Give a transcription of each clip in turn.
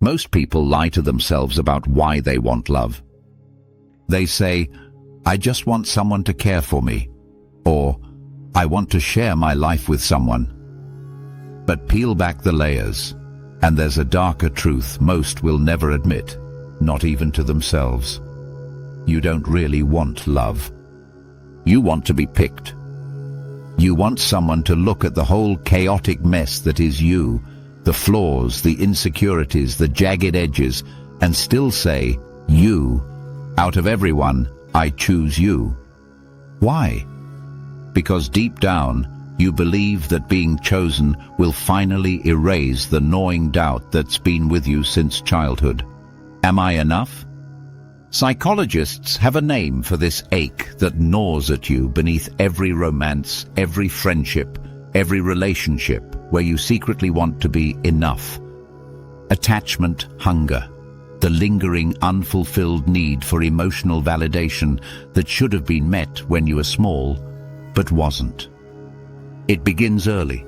Most people lie to themselves about why they want love. They say, "I just want someone to care for me," or "I want to share my life with someone." But peel back the layers, and there's a darker truth most will never admit, not even to themselves. You don't really want love. You want to be picked. You want someone to look at the whole chaotic mess that is you, the flaws, the insecurities, the jagged edges, and still say, "You, out of everyone, I choose you." Why? Because deep down, you believe that being chosen will finally erase the gnawing doubt that's been with you since childhood. Am I enough? Psychologists have a name for this ache that gnaws at you beneath every romance, every friendship, every relationship where you secretly want to be enough. Attachment hunger, the lingering, unfulfilled need for emotional validation that should have been met when you were small, but wasn't. It begins early.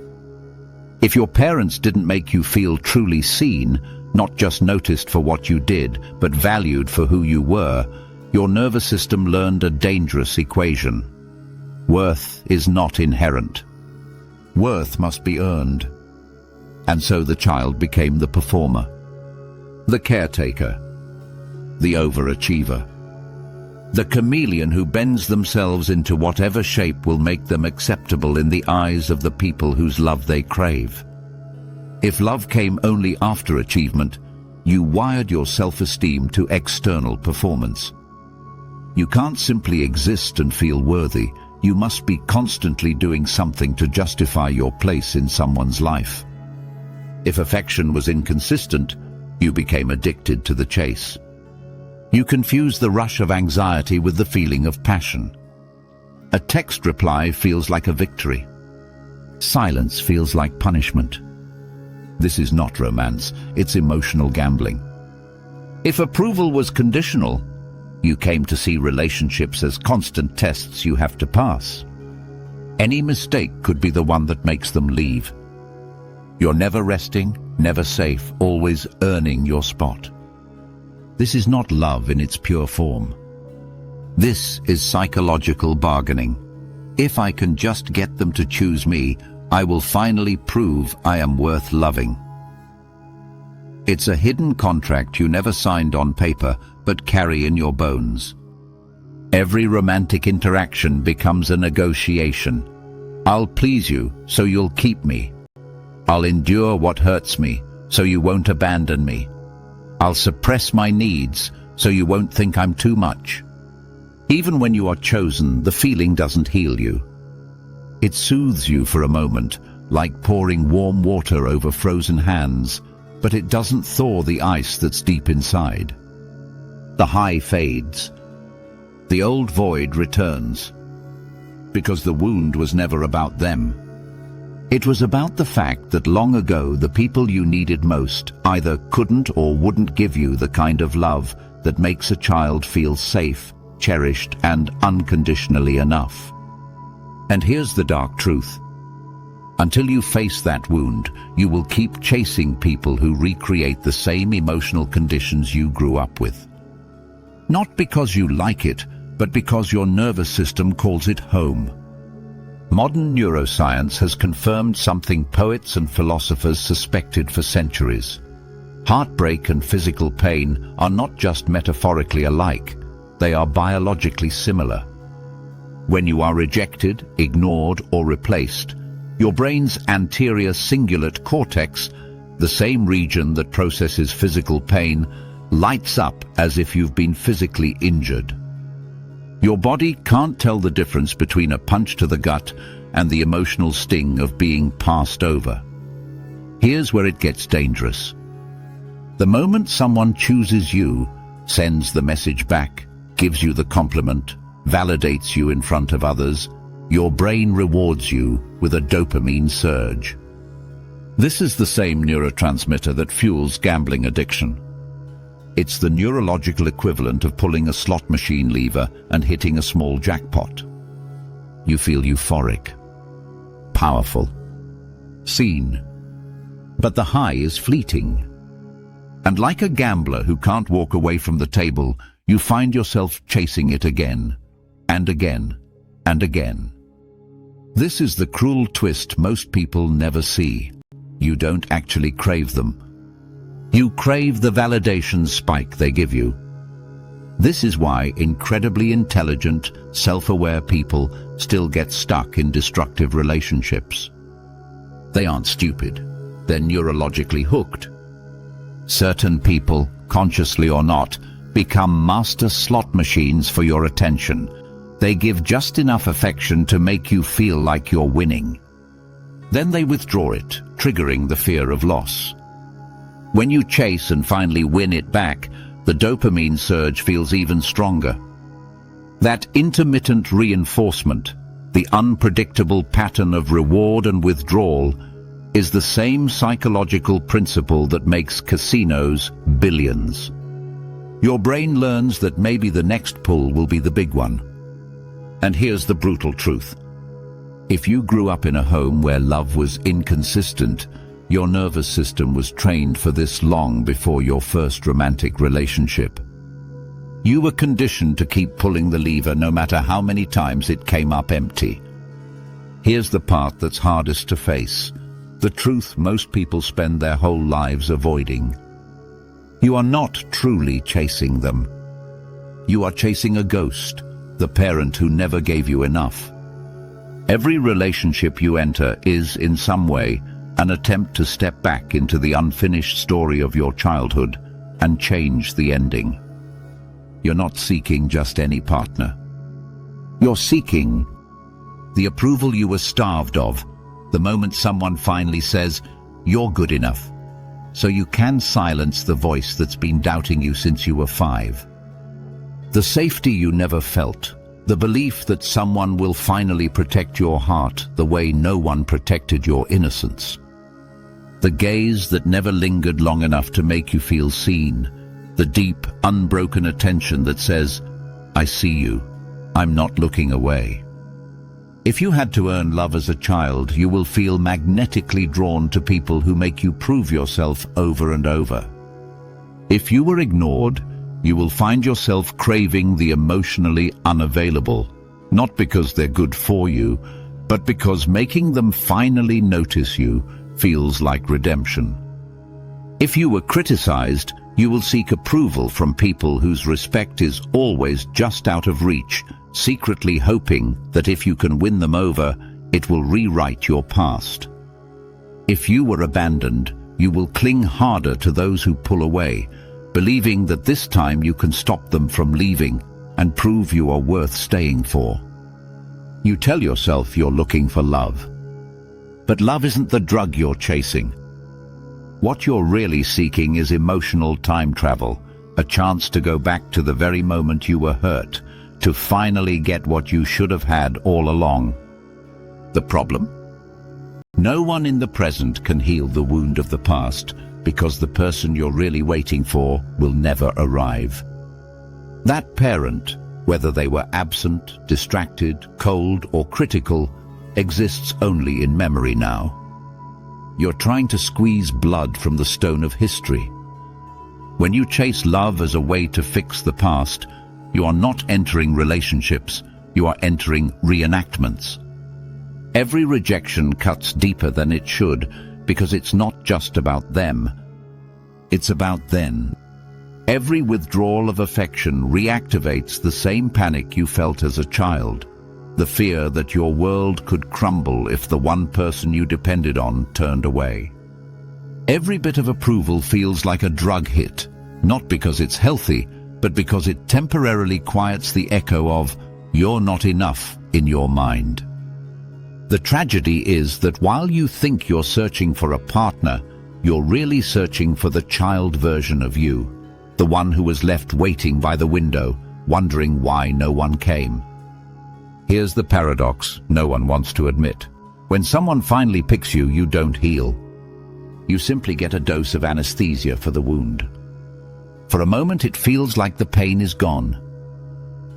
If your parents didn't make you feel truly seen, not just noticed for what you did, but valued for who you were, your nervous system learned a dangerous equation. Worth is not inherent. Worth must be earned. And so the child became the performer, the caretaker, the overachiever, the chameleon who bends themselves into whatever shape will make them acceptable in the eyes of the people whose love they crave. If love came only after achievement, you wired your self-esteem to external performance. You can't simply exist and feel worthy. You must be constantly doing something to justify your place in someone's life. If affection was inconsistent, you became addicted to the chase. You confuse the rush of anxiety with the feeling of passion. A text reply feels like a victory. Silence feels like punishment. This is not romance, it's emotional gambling. If approval was conditional, you came to see relationships as constant tests you have to pass. Any mistake could be the one that makes them leave. You're never resting, never safe, always earning your spot. This is not love in its pure form. This is psychological bargaining. If I can just get them to choose me, I will finally prove I am worth loving. It's a hidden contract you never signed on paper, but carry in your bones. Every romantic interaction becomes a negotiation. I'll please you, so you'll keep me. I'll endure what hurts me, so you won't abandon me. I'll suppress my needs, so you won't think I'm too much. Even when you are chosen, the feeling doesn't heal you. It soothes you for a moment, like pouring warm water over frozen hands, but it doesn't thaw the ice that's deep inside. The high fades. The old void returns. Because the wound was never about them. It was about the fact that long ago the people you needed most either couldn't or wouldn't give you the kind of love that makes a child feel safe, cherished, and unconditionally enough. And here's the dark truth. Until you face that wound, you will keep chasing people who recreate the same emotional conditions you grew up with. Not because you like it, but because your nervous system calls it home. Modern neuroscience has confirmed something poets and philosophers suspected for centuries. Heartbreak and physical pain are not just metaphorically alike, they are biologically similar. When you are rejected, ignored, or replaced, your brain's anterior cingulate cortex, the same region that processes physical pain, lights up as if you've been physically injured. Your body can't tell the difference between a punch to the gut and the emotional sting of being passed over. Here's where it gets dangerous. The moment someone chooses you, sends the message back, gives you the compliment, validates you in front of others, your brain rewards you with a dopamine surge. This is the same neurotransmitter that fuels gambling addiction. It's the neurological equivalent of pulling a slot machine lever and hitting a small jackpot. You feel euphoric, powerful, seen. But the high is fleeting. And like a gambler who can't walk away from the table, you find yourself chasing it again, and again, and again. This is the cruel twist most people never see. You don't actually crave them. You crave the validation spike they give you. This is why incredibly intelligent, self-aware people still get stuck in destructive relationships. They aren't stupid. They're neurologically hooked. Certain people, consciously or not, become master slot machines for your attention. They give just enough affection to make you feel like you're winning. Then they withdraw it, triggering the fear of loss. When you chase and finally win it back, the dopamine surge feels even stronger. That intermittent reinforcement, the unpredictable pattern of reward and withdrawal, is the same psychological principle that makes casinos billions. Your brain learns that maybe the next pull will be the big one. And here's the brutal truth. If you grew up in a home where love was inconsistent, your nervous system was trained for this long before your first romantic relationship. You were conditioned to keep pulling the lever no matter how many times it came up empty. Here's the part that's hardest to face, the truth most people spend their whole lives avoiding. You are not truly chasing them. You are chasing a ghost, the parent who never gave you enough. Every relationship you enter is, in some way, an attempt to step back into the unfinished story of your childhood and change the ending. You're not seeking just any partner. You're seeking the approval you were starved of, the moment someone finally says, "You're good enough," so you can silence the voice that's been doubting you since you were 5. The safety you never felt, the belief that someone will finally protect your heart the way no one protected your innocence. The gaze that never lingered long enough to make you feel seen, the deep, unbroken attention that says, "I see you, I'm not looking away." If you had to earn love as a child, you will feel magnetically drawn to people who make you prove yourself over and over. If you were ignored, you will find yourself craving the emotionally unavailable, not because they're good for you, but because making them finally notice you feels like redemption. If you were criticized, you will seek approval from people whose respect is always just out of reach, secretly hoping that if you can win them over, it will rewrite your past. If you were abandoned, you will cling harder to those who pull away, believing that this time you can stop them from leaving and prove you are worth staying for. You tell yourself you're looking for love. But love isn't the drug you're chasing. What you're really seeking is emotional time travel, a chance to go back to the very moment you were hurt, to finally get what you should have had all along. The problem? No one in the present can heal the wound of the past, because the person you're really waiting for will never arrive. That parent, whether they were absent, distracted, cold, or critical, exists only in memory now. You're trying to squeeze blood from the stone of history. When you chase love as a way to fix the past, you are not entering relationships, you are entering reenactments. Every rejection cuts deeper than it should, because it's not just about them, it's about them. Every withdrawal of affection reactivates the same panic you felt as a child, the fear that your world could crumble if the one person you depended on turned away. Every bit of approval feels like a drug hit, not because it's healthy, but because it temporarily quiets the echo of "you're not enough" in your mind. The tragedy is that while you think you're searching for a partner, you're really searching for the child version of you, the one who was left waiting by the window, wondering why no one came. Here's the paradox no one wants to admit. When someone finally picks you, you don't heal. You simply get a dose of anesthesia for the wound. For a moment it feels like the pain is gone.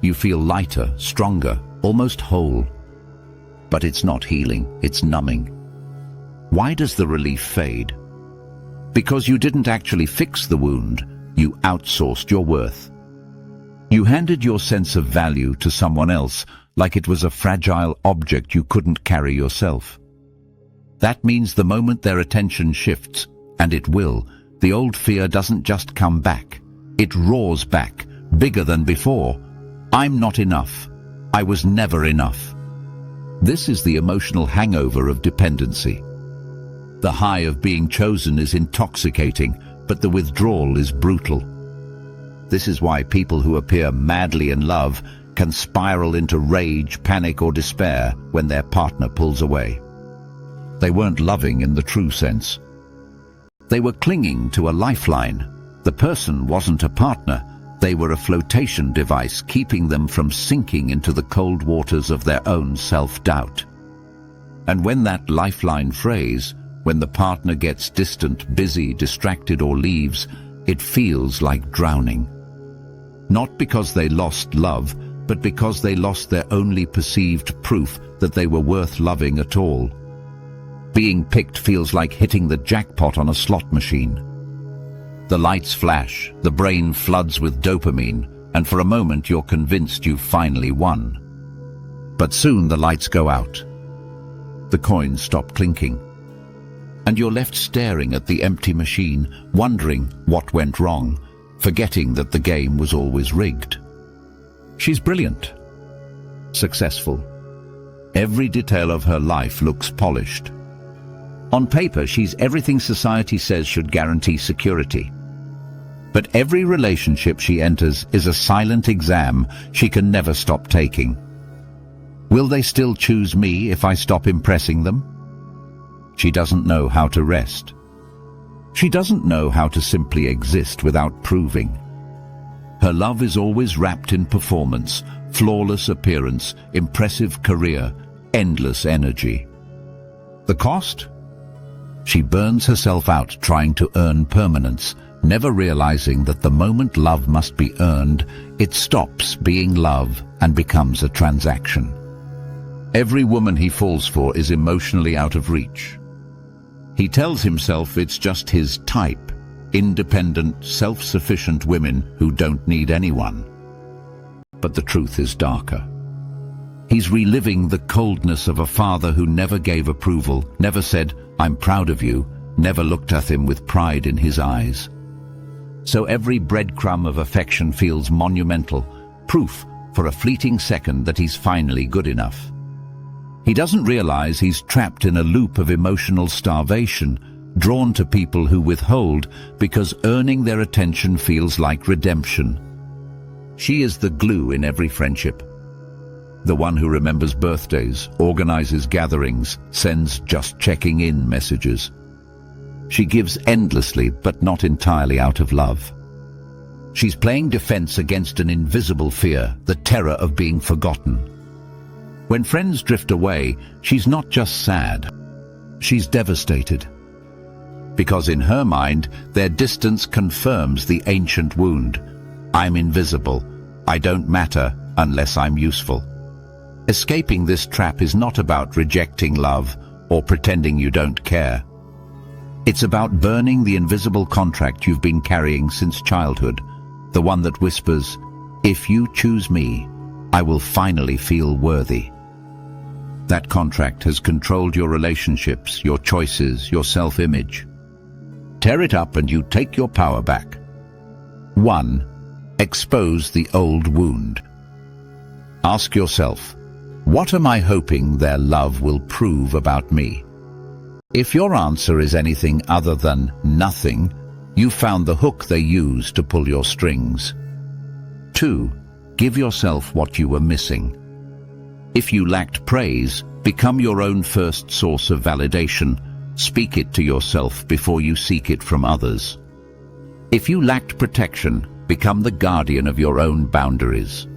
You feel lighter, stronger, almost whole. But it's not healing, it's numbing. Why does the relief fade? Because you didn't actually fix the wound, you outsourced your worth. You handed your sense of value to someone else like it was a fragile object you couldn't carry yourself. That means the moment their attention shifts, and it will, the old fear doesn't just come back. It roars back, bigger than before. I'm not enough. I was never enough. This is the emotional hangover of dependency. The high of being chosen is intoxicating, but the withdrawal is brutal. This is why people who appear madly in love can spiral into rage, panic, or despair when their partner pulls away. They weren't loving in the true sense. They were clinging to a lifeline. The person wasn't a partner. They were a flotation device keeping them from sinking into the cold waters of their own self-doubt. And when that lifeline frays, when the partner gets distant, busy, distracted, or leaves, it feels like drowning. Not because they lost love, but because they lost their only perceived proof that they were worth loving at all. Being picked feels like hitting the jackpot on a slot machine. The lights flash, the brain floods with dopamine, and for a moment you're convinced you've finally won. But soon the lights go out. The coins stop clinking. And you're left staring at the empty machine, wondering what went wrong, forgetting that the game was always rigged. She's brilliant, successful. Every detail of her life looks polished. On paper, she's everything society says should guarantee security. But every relationship she enters is a silent exam she can never stop taking. Will they still choose me if I stop impressing them? She doesn't know how to rest. She doesn't know how to simply exist without proving. Her love is always wrapped in performance, flawless appearance, impressive career, endless energy. The cost? She burns herself out trying to earn permanence, never realizing that the moment love must be earned, it stops being love and becomes a transaction. Every woman he falls for is emotionally out of reach. He tells himself it's just his type, independent, self-sufficient women who don't need anyone. But the truth is darker. He's reliving the coldness of a father who never gave approval, never said, "I'm proud of you," never looked at him with pride in his eyes. So every breadcrumb of affection feels monumental, proof for a fleeting second that he's finally good enough. He doesn't realize he's trapped in a loop of emotional starvation, drawn to people who withhold because earning their attention feels like redemption. She is the glue in every friendship. The one who remembers birthdays, organizes gatherings, sends just checking in messages. She gives endlessly, but not entirely out of love. She's playing defense against an invisible fear, the terror of being forgotten. When friends drift away, she's not just sad. She's devastated. Because in her mind, their distance confirms the ancient wound. I'm invisible. I don't matter unless I'm useful. Escaping this trap is not about rejecting love or pretending you don't care. It's about burning the invisible contract you've been carrying since childhood, the one that whispers, "If you choose me, I will finally feel worthy." That contract has controlled your relationships, your choices, your self-image. Tear it up and you take your power back. 1. Expose the old wound. Ask yourself, what am I hoping their love will prove about me? If your answer is anything other than nothing, you found the hook they use to pull your strings. 2. Give yourself what you were missing. If you lacked praise, become your own first source of validation. Speak it to yourself before you seek it from others. If you lacked protection, become the guardian of your own boundaries.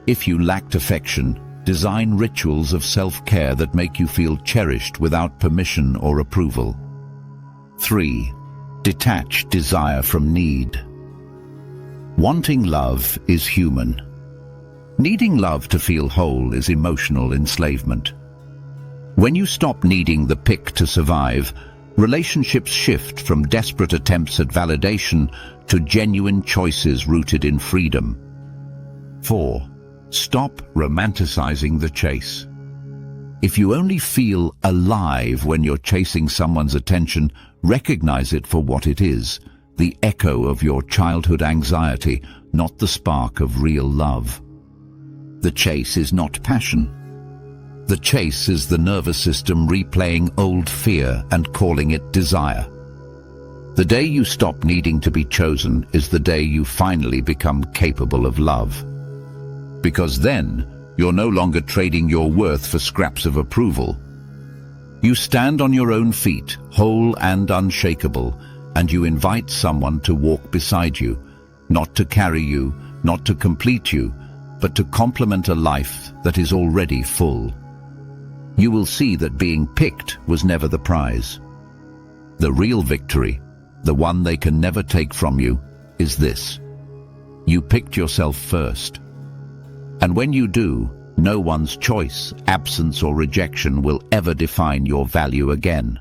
If you lacked affection, design rituals of self-care that make you feel cherished without permission or approval. 3. Detach desire from need. Wanting love is human. Needing love to feel whole is emotional enslavement. When you stop needing the pick to survive, Relationships shift from desperate attempts at validation to genuine choices rooted in freedom. 4. Stop romanticizing the chase. If you only feel alive when you're chasing someone's attention, recognize it for what it is, the echo of your childhood anxiety, not the spark of real love. The chase is not passion. The chase is the nervous system replaying old fear and calling it desire. The day you stop needing to be chosen is the day you finally become capable of love. Because then, you're no longer trading your worth for scraps of approval. You stand on your own feet, whole and unshakable, and you invite someone to walk beside you, not to carry you, not to complete you, but to complement a life that is already full. You will see that being picked was never the prize. The real victory, the one they can never take from you, is this: you picked yourself first. And when you do, no one's choice, absence or rejection will ever define your value again.